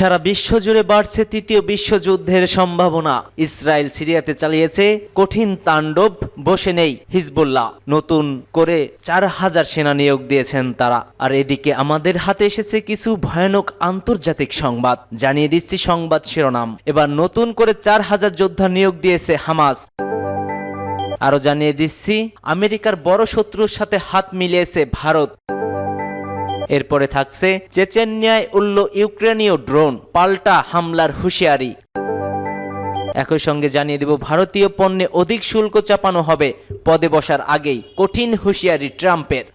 সারা বিশ্ব জুড়ে বাড়ছে তৃতীয় বিশ্বযুদ্ধের সম্ভাবনা। ইসরায়েল সিরিয়াতে চালিয়েছে কঠিন তাণ্ডব, বসে নেই হিজবুল্লাহ। নতুন করে 4000 সেনা নিয়োগ দিয়েছেন তারা। আর এদিকে আমাদের হাতে এসেছে কিছু ভয়ানক আন্তর্জাতিক সংবাদ। জানিয়ে দিচ্ছি সংবাদ শিরোনাম। এবার নতুন করে 4000 যোদ্ধা নিয়োগ দিয়েছে হামাস। আরো জানিয়ে দিচ্ছি আমেরিকার বড় শত্রুর সাথে হাত মিলিয়েছে ভারত। এরপরে থাকছে চেচেনিয়ায় উড়ল ইউক্রেনীয় ড্রোন, পাল্টা হামলার হুঁশিয়ারি। একই সঙ্গে জানিয়ে দেব ভারতীয় পণ্যে অধিক শুল্ক চাপানো হবে পদে বসার আগেই, কঠিন হুঁশিয়ারি ট্রাম্পের।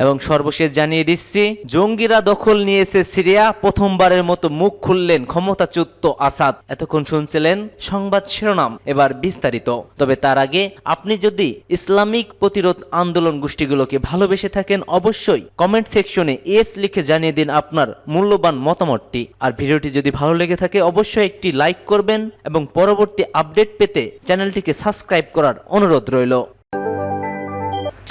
এবং সর্বশেষ জানিয়ে দিচ্ছি জঙ্গিরা দখল নিয়েছে সিরিয়া, প্রথমবারের মতো মুখ খুললেন ক্ষমতাচ্যুত আসাদ। এতক্ষণ শুনছিলেন সংবাদ শিরোনাম, এবার বিস্তারিত। তবে তার আগে আপনি যদি ইসলামিক প্রতিরোধ আন্দোলন গোষ্ঠীগুলোকে ভালোবেসে থাকেন, অবশ্যই কমেন্ট সেকশনে এস লিখে জানিয়ে দিন আপনার মূল্যবান মতামতটি। আর ভিডিওটি যদি ভালো লেগে থাকে অবশ্যই একটি লাইক করবেন এবং পরবর্তী আপডেট পেতে চ্যানেলটিকে সাবস্ক্রাইব করার অনুরোধ রইল।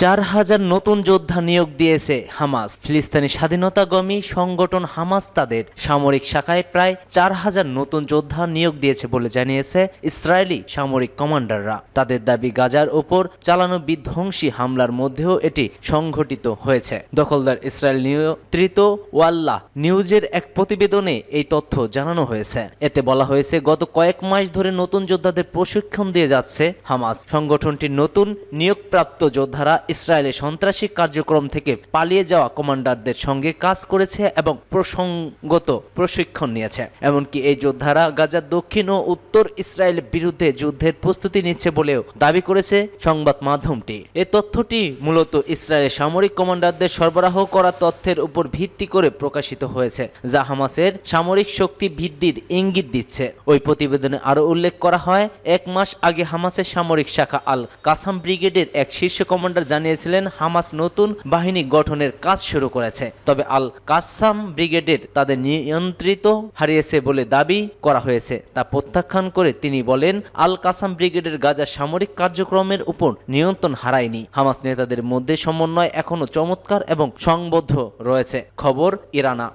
4000 নতুন যোদ্ধা নিয়োগ দিয়েছে হামাস। ফিলিস্তিনি স্বাধীনতাকামী সংগঠন হামাস তাদের সামরিক শাখায় প্রায় 4000 নতুন যোদ্ধা নিয়োগ দিয়েছে বলে জানিয়েছে ইসরায়েলি সামরিক কমান্ডাররা। তাদের দাবি গাজার ওপর চালানো বিধ্বংসী হামলার মধ্যেও এটি সংঘটিত হয়েছে। দখলদার ইসরায়েল নিয়ন্ত্রিত ওয়াল্লাহ নিউজের এক প্রতিবেদনে এই তথ্য জানানো হয়েছে। এতে বলা হয়েছে গত কয়েক মাস ধরে নতুন যোদ্ধাদের প্রশিক্ষণ দিয়ে যাচ্ছে হামাস। সংগঠনটির নতুন নিয়োগপ্রাপ্ত যোদ্ধারা ইসরায়েলের সন্ত্রাসী কার্যক্রম থেকে পালিয়ে যাওয়া কমান্ডারদের সঙ্গে কাজ করেছে এবং প্রসঙ্গত প্রশিক্ষণ নিয়েছে। এমনকি এই যোদ্ধারা গাজার দক্ষিণ ও উত্তর ইসরায়েলের বিরুদ্ধে যুদ্ধের প্রস্তুতি নিচ্ছে বলেও দাবি করেছে সংবাদ মাধ্যমটি। এই তথ্যটি মূলত ইসরায়েলের সামরিক কমান্ডারদের সরবরাহ করা তথ্যের উপর ভিত্তি করে প্রকাশিত হয়েছে, যা হামাসের সামরিক শক্তি বৃদ্ধির ইঙ্গিত দিচ্ছে। ওই প্রতিবেদনে আরও উল্লেখ করা হয়, 1 মাস আগে হামাসের সামরিক শাখা আল কাসাম ব্রিগেডের এক শীর্ষ কমান্ডার জানিয়েছিলেন হামাস নতুন বাহিনী গঠনের কাজ শুরু করেছে। তবে আল কাসাম ব্রিগেডের তাদের নিয়ন্ত্রিত হারিয়েছে বলে দাবি করা হয়েছে, তা প্রত্যাখ্যান করে তিনি বলেন আল কাসাম ব্রিগেডের গাজার সামরিক কার্যক্রমের উপর নিয়ন্ত্রণ হারায়নি। হামাস নেতাদের মধ্যে সমন্বয় এখনো চমৎকার এবং সংবদ্ধ রয়েছে। খবর ইরানা।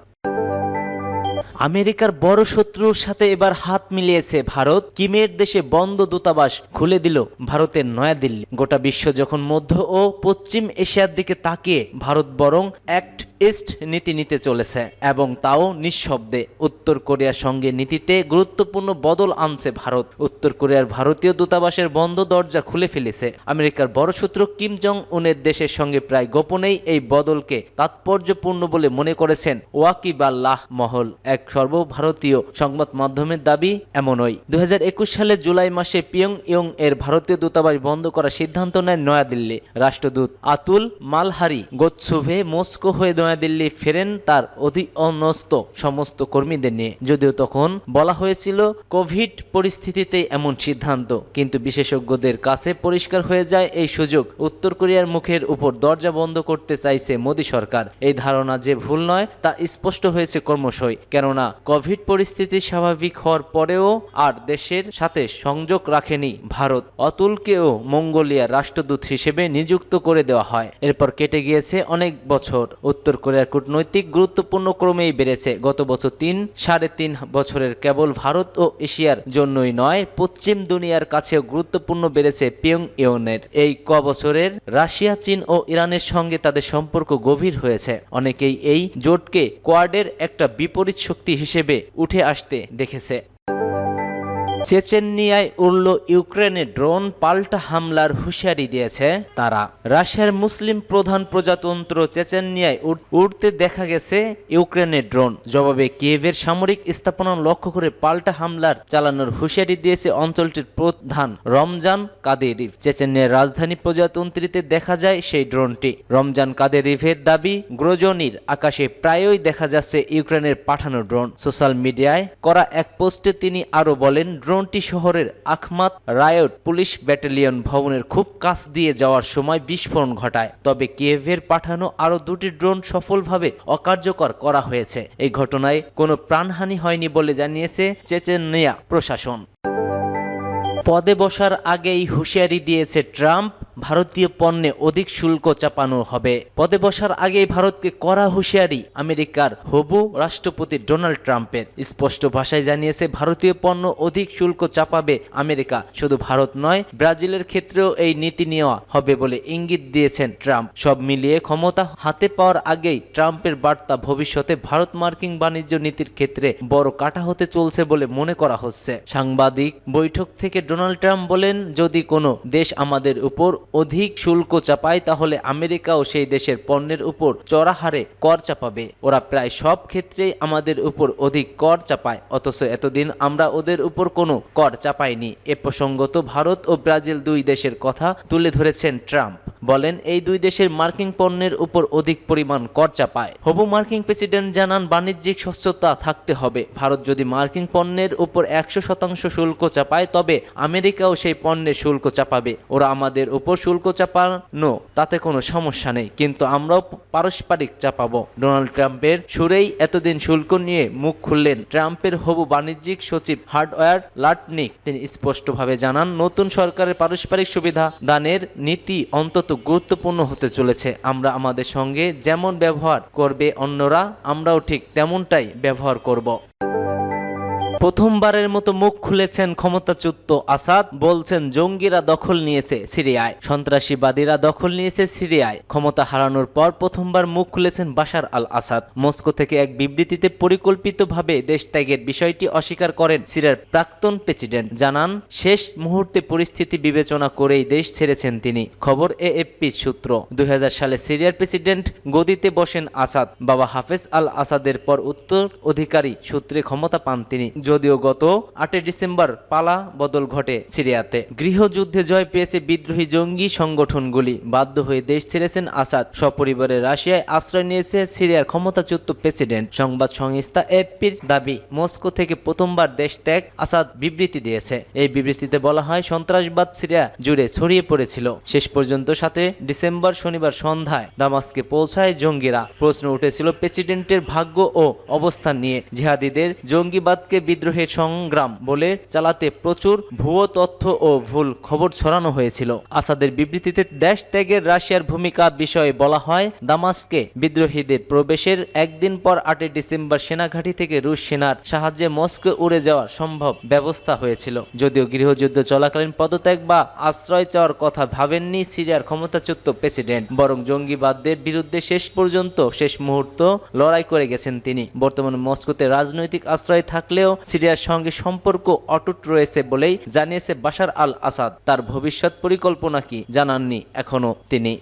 আমেরিকার বড় শত্রুর সাথে এবার হাত মিলিয়েছে ভারত। কিমের দেশে বন্ধ দূতাবাস খুলে দিল ভারতের নয়াদিল্লি। গোটা বিশ্ব যখন মধ্য ও পশ্চিম এশিয়ার দিকে তাকিয়ে, ভারত বরং অ্যাক্ট ইস্ট নীতি নিতে চলেছে, এবং তাও নিঃশব্দে। উত্তর কোরিয়ার সঙ্গে নীতিতে গুরুত্বপূর্ণ বদল আনছে ভারত। উত্তর কোরিয়ার ভারতীয় দূতাবাসের বন্ধ দরজা খুলে ফেলেছে। আমেরিকার বড় শত্রু কিম জং উনের দেশের সঙ্গে প্রায় গোপনেই এই বদলকে তাৎপর্যপূর্ণ বলে মনে করেছেন ওয়াকিবাল্লাহ মহল। এক সর্বভারতীয় সংবাদ মাধ্যমের দাবি এমনই। 2021 সালের জুলাই মাসে পিয়ংইয়ং এর ভারতীয় দূতাবাস বন্ধ করার সিদ্ধান্ত নেয় নয়াদিল্লি। রাষ্ট্রদূত আতুল মালহারি গোতসুভে মস্কো হয়ে নয়াদিল্লি ফেরেন তার অধীনস্থ সমস্ত কর্মীদের নিয়ে। যদিও তখন বলা হয়েছিল কোভিড পরিস্থিতিতে এমন সিদ্ধান্ত, কিন্তু বিশেষজ্ঞদের কাছে পরিষ্কার হয়ে যায় এই সুযোগ উত্তর কোরিয়ার মুখের উপর দরজা বন্ধ করতে চাইছে মোদী সরকার। এই ধারণা যে ভুল নয় তা স্পষ্ট হয়েছে ক্রমশই, কেননা কোভিড পরিস্থিতি স্বাভাবিক হওয়ার পরেও আর দেশের সাথে সংযোগ রাখেনি ভারত। অতুলকেও মঙ্গোলিয়ার রাষ্ট্রদূত হিসেবে নিযুক্ত করে দেওয়া হয়। এরপর কেটে গিয়েছে অনেক বছর। উত্তর কোরিয়ার কূটনৈতিক গুরুত্বপূর্ণ ক্রমেই বেড়েছে। গত বছর 3-3.5 বছরের কেবল ভারত ও এশিয়ার জন্যই নয়, পশ্চিম দুনিয়ার কাছেও গুরুত্বপূর্ণ বেড়েছে পিয়ংইয়ংয়ের। এই বছরের রাশিয়া, চীন ও ইরানের সঙ্গে তাদের সম্পর্ক গভীর হয়েছে। অনেকেই এই জোটকে কোয়াডের একটা বিপরীত শক্তি হিসেবে উঠে আসতে দেখেছে। চেচেনিয়ায় উড়ল ইউক্রেনের ড্রোন, পাল্টা হামলার হুঁশিয়ারি দিয়েছে তারা। রাশিয়ার মুসলিম প্রধান প্রজাতন্ত্র চেচেনিয়ায় উড়তে দেখা গেছে ইউক্রেনের ড্রোন। জবাবে কিয়েভের সামরিক স্থাপনা লক্ষ্য করে পাল্টা হামলার চালানোর হুঁশিয়ারি দিয়েছে অঞ্চলটির প্রধান রমজান কাদিরভ। চেচেনিয়ার রাজধানী প্রজাতন্ত্রীতে দেখা যায় সেই ড্রোনটি। রমজান কাদিরভের দাবি, গ্রোজনির আকাশে প্রায়ই দেখা যাচ্ছে ইউক্রেনের পাঠানো ড্রোন। সোশ্যাল মিডিয়ায় করা এক পোস্টে তিনি আরো বলেন, ড্রোনটি শহরের আখমাত রায়ট পুলিশ ব্যাটালিয়ন ভবনের খুব কাছ দিয়ে যাওয়ার সময় বিস্ফোরণ ঘটায়। তবে কিয়েভের পাঠানো আরও 2টি ড্রোন সফলভাবে অকার্যকর করা হয়েছে। এই ঘটনায় কোনো প্রাণহানি হয়নি বলে জানিয়েছে চেচেনিয়া প্রশাসন। পদে বসার আগেই হুঁশিয়ারি দিয়েছে ট্রাম্প, ভারতীয় পণ্যে অধিক শুল্ক চাপানো হবে। পদে বসার আগেই ভারতকে কড়া হুঁশিয়ারি আমেরিকার হবু রাষ্ট্রপতি ডোনাল্ড ট্রাম্পের। স্পষ্ট ভাষায় জানিয়েছে ভারতীয় পণ্য অধিক শুল্ক চাপাবে আমেরিকা। শুধু ভারত নয়, ব্রাজিলের ক্ষেত্রেও এই নীতি নেওয়া হবে বলে ইঙ্গিত দিয়েছেন ট্রাম্প। সব মিলিয়ে ক্ষমতা হাতে পাওয়ার আগেই ট্রাম্পের বার্তা ভবিষ্যতে ভারত মার্কিন বাণিজ্য নীতির ক্ষেত্রে বড় কাটা হতে চলছে বলে মনে করা হচ্ছে। সাংবাদিক বৈঠক থেকে ডোনাল্ড ট্রাম্প বলেন, যদি কোনো দেশ আমাদের উপর অধিক শুল্ক চাপায় তাহলে আমেরিকাও সেই দেশের পণ্যের উপর চড়া হারে কর চাপাবে। ওরা প্রায় সব ক্ষেত্রেই আমাদের উপর অধিক কর চাপায়, অথচ এতদিন আমরা ওদের উপর কোনো কর চাপাইনি। এ প্রসঙ্গত ভারত ও ব্রাজিল দুই দেশের কথা তুলে ধরেছেন ট্রাম্প। বলেন, এই দুই দেশের মার্কিন পণ্যের উপর অধিক পরিমাণ কর চাপায়। হবু মার্কিন প্রেসিডেন্ট জানান, বাণিজ্যিক স্বচ্ছতা থাকতে হবে। ভারত যদি মার্কিন পণ্যের উপর 100% শুল্ক চাপায় তবে আমেরিকাও সেই পণ্যের শুল্ক চাপাবে। ওরা আমাদের উপর শুল্ক চাপানো তাতে কোনো সমস্যা নেই, কিন্তু আমরাও পারস্পরিক চাপাবো। ডোনাল্ড ট্রাম্পের সুরেই এতদিন শুল্ক নিয়ে মুখ খুললেন ট্রাম্পের হবু বাণিজ্যিক সচিব হার্ডওয়্যার লাটনিক। তিনি স্পষ্টভাবে জানান, নতুন সরকারের পারস্পরিক সুবিধা দানের নীতি অন্তত গুরুত্বপূর্ণ হতে চলেছে। আমরা আমাদের সঙ্গে যেমন ব্যবহার করবে অন্যরা, আমরাও ঠিক তেমনটাই ব্যবহার করব। প্রথমবারের মতো মুখ খুলেছেন ক্ষমতাচ্যুত আসাদ। বলছেন, জঙ্গিরা দখল নিয়েছে সিরিয়ায়, সন্ত্রাসীবাদীরা দখল নিয়েছে সিরিয়ায়। ক্ষমতা হারানোর পর প্রথমবার মুখ খুলেছেন বাশার আল আসাদ। মস্কো থেকে এক বিবৃতিতে পরিকল্পিতভাবে দেশ ত্যাগের বিষয়টি অস্বীকার করেন সিরিয়ার প্রাক্তন প্রেসিডেন্ট। জানান, শেষ মুহূর্তে পরিস্থিতি বিবেচনা করেই দেশ ছেড়েছেন তিনি। খবর এএফপির সূত্র। 2000 সালে সিরিয়ার প্রেসিডেন্ট গদিতে বসেন আসাদ। বাবা হাফেজ আল আসাদের পর উত্তর অধিকারী সূত্রে ক্ষমতা পান তিনি। যদিও গত 8 ডিসেম্বর পালা বদল ঘটে সিরিয়াতে। গৃহযুদ্ধে জয় পেয়েছে বিদ্রোহী জঙ্গি সংগঠনগুলি। বাধ্য হয়ে দেশ ছেড়েছেন আসাদ। সপরিবারে রাশিয়ায় আশ্রয় নিয়েছে সিরিয়ার ক্ষমতাচ্যুত প্রেসিডেন্ট। সংবাদ সংস্থা এএফপির দাবি, মস্কো থেকে প্রথমবার দেশ ত্যাগ আসাদ বিবৃতি দিয়েছে। এই বিবৃতিতে বলা হয়, সন্ত্রাসবাদ সিরিয়া জুড়ে ছড়িয়ে পড়েছিল। শেষ পর্যন্ত 7 ডিসেম্বর শনিবার সন্ধ্যায় দামাস্কে পৌঁছায় জঙ্গিরা। প্রশ্ন উঠেছিল প্রেসিডেন্টের ভাগ্য ও অবস্থান নিয়ে। জিহাদিদের জঙ্গিবাদকে বিদ্রোহের সংগ্রাম বলে চালাতে প্রচুর ভুয়ো তথ্য ও ভুল খবর ছড়ানো হয়েছিল। আসাদের বিবৃতিতে দেশ ত্যাগের রাশিয়ার ভূমিকা বিষয়ে বলা হয়, দামাস্কে বিদ্রোহীদের প্রবেশের একদিন পর 8 ডিসেম্বর সেনাঘাঁটি থেকে রুশ সেনার সাহায্যে মস্কো উড়ে যাওয়ার সম্ভব ব্যবস্থা হয়েছিল। যদিও গৃহযুদ্ধ চলাকালীন পদত্যাগ বা আশ্রয় চাওয়ার কথা ভাবেননি সিরিয়ার ক্ষমতাচ্যুত প্রেসিডেন্ট, বরং জঙ্গিবাদদের বিরুদ্ধে শেষ মুহূর্ত লড়াই করে গেছেন তিনি। বর্তমানে মস্কোতে রাজনৈতিক আশ্রয় থাকলেও সিরিয়ার সঙ্গে সম্পর্ক অটুট রয়েছে বলেই জানিয়েছে বাশার আল আসাদ। তার ভবিষ্যৎ পরিকল্পনা কি জানাননি এখনো তিনি।